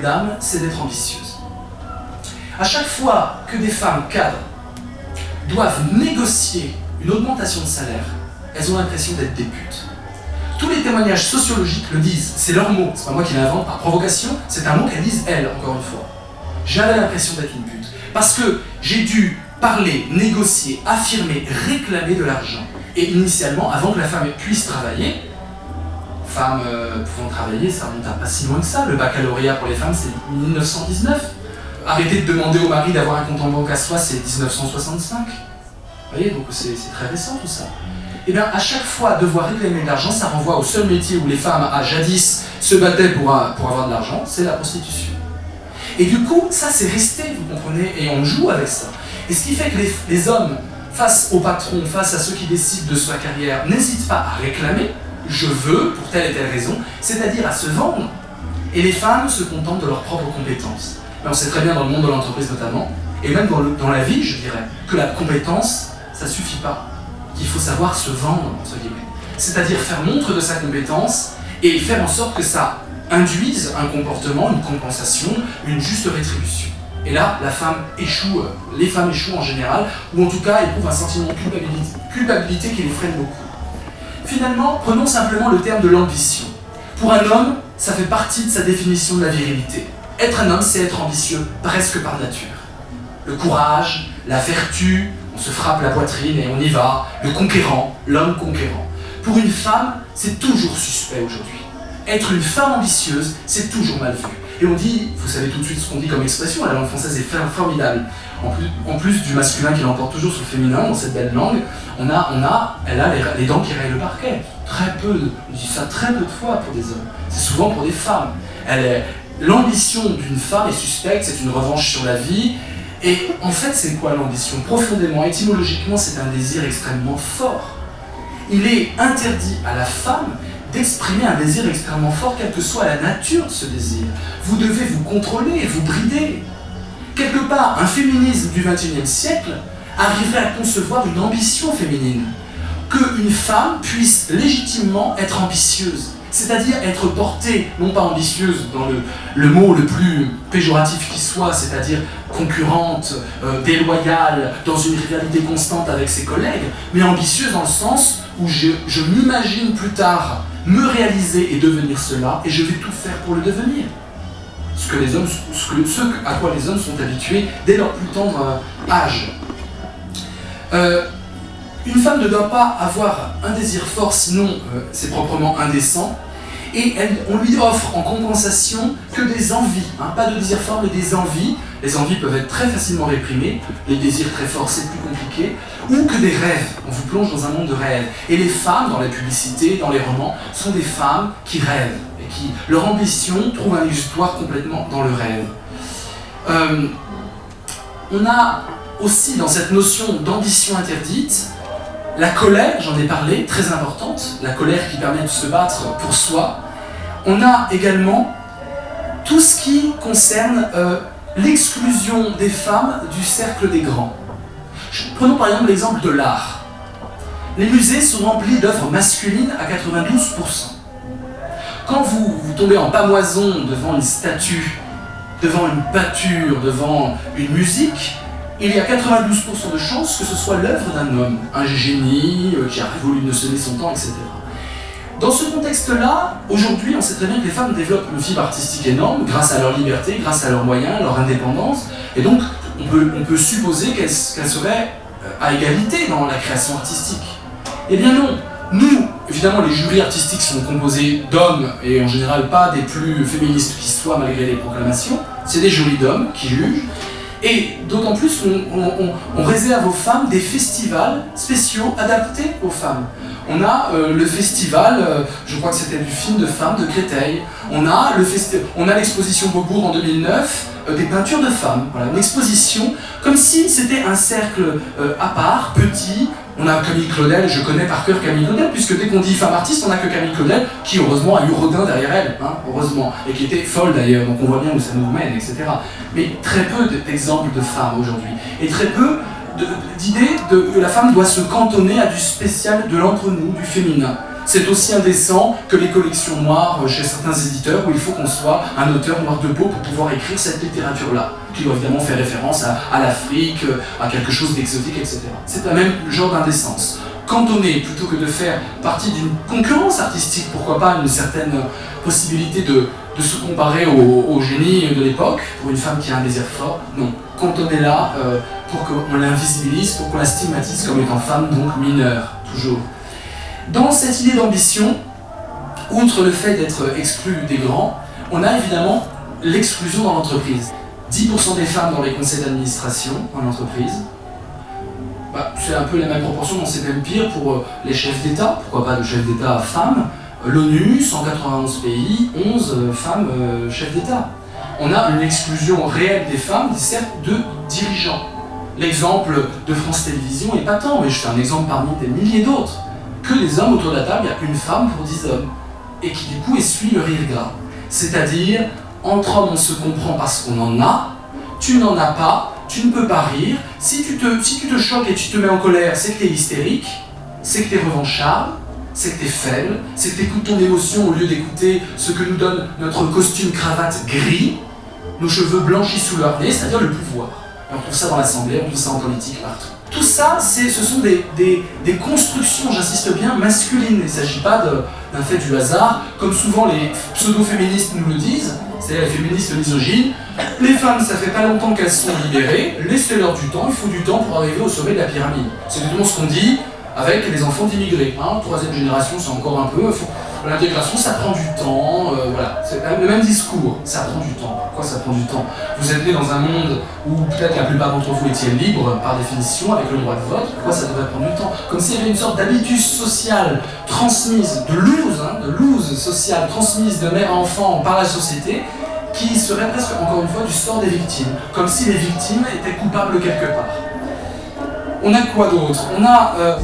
d'âme, c'est d'être ambitieuse. À chaque fois que des femmes cadres doivent négocier une augmentation de salaire, elles ont l'impression d'être des putes. Tous les témoignages sociologiques le disent, c'est leur mot, c'est pas moi qui l'invente par provocation, c'est un mot qu'elles disent elles, encore une fois. J'avais l'impression d'être une pute, parce que j'ai dû parler, négocier, affirmer, réclamer de l'argent. Et initialement, avant que la femme puisse travailler, femmes pouvant travailler, ça remonte à pas si loin que ça, le baccalauréat pour les femmes c'est 1919. Arrêter de demander au mari d'avoir un compte en banque à soi, c'est 1965. Vous voyez, donc c'est très récent tout ça. Et bien, à chaque fois, devoir réclamer de l'argent, ça renvoie au seul métier où les femmes, à jadis, se battaient pour avoir de l'argent, c'est la prostitution. Et du coup, ça c'est resté, vous comprenez, et on joue avec ça. Et ce qui fait que les hommes, face aux patrons, face à ceux qui décident de sa carrière, n'hésitent pas à réclamer, je veux, pour telle et telle raison, c'est-à-dire à se vendre. Et les femmes se contentent de leurs propres compétences. Mais on sait très bien dans le monde de l'entreprise notamment, et même dans la vie, je dirais, que la compétence, ça ne suffit pas. Il faut savoir se vendre, entre guillemets. C'est-à-dire faire montre de sa compétence et faire en sorte que ça induise un comportement, une compensation, une juste rétribution. Et là, la femme échoue, les femmes échouent en général, ou en tout cas éprouvent un sentiment de culpabilité qui les freine beaucoup. Finalement, prenons simplement le terme de l'ambition. Pour un homme, ça fait partie de sa définition de la virilité. Être un homme, c'est être ambitieux, presque par nature. Le courage, la vertu, on se frappe la poitrine et on y va, le conquérant, l'homme conquérant. Pour une femme, c'est toujours suspect aujourd'hui. Être une femme ambitieuse, c'est toujours mal vu. Et on dit, vous savez tout de suite ce qu'on dit comme expression, la langue française est formidable. En plus du masculin qui l'emporte toujours sur le féminin, dans cette belle langue, elle a les dents qui rayent le parquet. Très peu, on dit ça très peu de fois pour des hommes. C'est souvent pour des femmes. L'ambition d'une femme est suspecte, c'est une revanche sur la vie. Et en fait, c'est quoi l'ambition? Profondément, étymologiquement, c'est un désir extrêmement fort. Il est interdit à la femme d'exprimer un désir extrêmement fort, quelle que soit la nature de ce désir. Vous devez vous contrôler, vous brider. Quelque part, un féminisme du XXIe siècle arriverait à concevoir une ambition féminine. Qu'une femme puisse légitimement être ambitieuse. C'est-à-dire être portée, non pas ambitieuse dans le mot le plus péjoratif qui soit, c'est-à-dire concurrente, déloyale, dans une rivalité constante avec ses collègues, mais ambitieuse dans le sens où je m'imagine plus tard me réaliser et devenir cela, et je vais tout faire pour le devenir. Ce à quoi les hommes sont habitués dès leur plus tendre âge. Une femme ne doit pas avoir un désir fort, sinon c'est proprement indécent. Et on lui offre en compensation que des envies, pas de désir fort mais des envies. Les envies peuvent être très facilement réprimées, les désirs très forts c'est plus compliqué, ou que des rêves, on vous plonge dans un monde de rêves. Et les femmes, dans la publicité, dans les romans, sont des femmes qui rêvent, et qui, leur ambition trouve un exutoire complètement dans le rêve. On a aussi dans cette notion d'ambition interdite, la colère, j'en ai parlé, très importante, la colère qui permet de se battre pour soi. On a également tout ce qui concerne l'exclusion des femmes du cercle des grands. Prenons par exemple l'exemple de l'art. Les musées sont remplis d'œuvres masculines à 92%. Quand vous tombez en pamoison devant une statue, devant une peinture, devant une musique, il y a 92% de chances que ce soit l'œuvre d'un homme, un génie qui a révolu son temps, etc. Dans ce contexte-là, aujourd'hui, on sait très bien que les femmes développent une fibre artistique énorme grâce à leur liberté, grâce à leurs moyens, leur indépendance, et donc on peut supposer qu'elles seraient à égalité dans la création artistique. Eh bien non, nous, évidemment, les jurys artistiques sont composés d'hommes, et en général pas des plus féministes qui soient malgré les proclamations, c'est des jurys d'hommes qui jugent. Et d'autant plus on réserve aux femmes des festivals spéciaux adaptés aux femmes. On a le festival, je crois que c'était du film de femmes de Créteil. On a l'exposition Beaubourg en 2009, des peintures de femmes. Voilà, une exposition comme si c'était un cercle à part, petit. On a Camille Claudel, je connais par cœur Camille Claudel, puisque dès qu'on dit femme artiste, on n'a que Camille Claudel, qui heureusement a eu Rodin derrière elle, heureusement, et qui était folle d'ailleurs, donc on voit bien où ça nous mène, etc. Mais très peu d'exemples de femmes aujourd'hui, et très peu d'idées que la femme doit se cantonner à du spécial de l'entre-nous, du féminin. C'est aussi indécent que les collections noires chez certains éditeurs où il faut qu'on soit un auteur noir de peau pour pouvoir écrire cette littérature-là, qui doit évidemment faire référence à l'Afrique, à quelque chose d'exotique, etc. C'est le même genre d'indécence. Cantonner, plutôt que de faire partie d'une concurrence artistique, pourquoi pas une certaine possibilité de se comparer au génie de l'époque, pour une femme qui a un désir fort, non. Cantonner-la pour qu'on l'invisibilise, pour qu'on la stigmatise comme étant femme, donc mineure, toujours. Dans cette idée d'ambition, outre le fait d'être exclu des grands, on a évidemment l'exclusion dans l'entreprise. 10% des femmes dans les conseils d'administration en entreprise. C'est un peu la même proportion, c'est même pire pour les chefs d'État, pourquoi pas de chefs d'État femmes. L'ONU, 191 pays, 11 femmes chefs d'État. On a une exclusion réelle des femmes, certes de dirigeants. L'exemple de France Télévisions est patent, mais je fais un exemple parmi des milliers d'autres. Que les hommes autour de la table, il y a une femme pour 10 hommes, et qui du coup essuie le rire gras. C'est-à-dire, entre hommes on se comprend parce qu'on en a, tu n'en as pas, tu ne peux pas rire, si tu te choques et tu te mets en colère, c'est que tu es hystérique, c'est que tu es revanchard, c'est que tu es faible, c'est que tu écoutes ton émotion au lieu d'écouter ce que nous donne notre costume cravate gris, nos cheveux blanchis sous leur nez, c'est-à-dire le pouvoir. Et on trouve ça dans l'Assemblée, on trouve ça en politique, partout. Tout ça, ce sont des constructions, j'insiste bien, masculines. Il ne s'agit pas d'un fait du hasard, comme souvent les pseudo-féministes nous le disent, c'est-à-dire les féministes misogynes. Les femmes, ça fait pas longtemps qu'elles sont libérées, laissez-leur du temps, il faut du temps pour arriver au sommet de la pyramide. C'est exactement ce qu'on dit avec les enfants d'immigrés. Hein, troisième génération, c'est encore un peu... L'intégration, ça prend du temps, voilà. C'est le même discours, ça prend du temps. Pourquoi ça prend du temps? Vous êtes né dans un monde où peut-être la plupart d'entre vous étiez libres, par définition, avec le droit de vote. Pourquoi ça devrait prendre du temps? Comme s'il y avait une sorte d'habitus social transmise, de loose sociale, transmise de mère à enfant par la société, qui serait presque, encore une fois, du sort des victimes. Comme si les victimes étaient coupables quelque part. On a quoi d'autre? On a...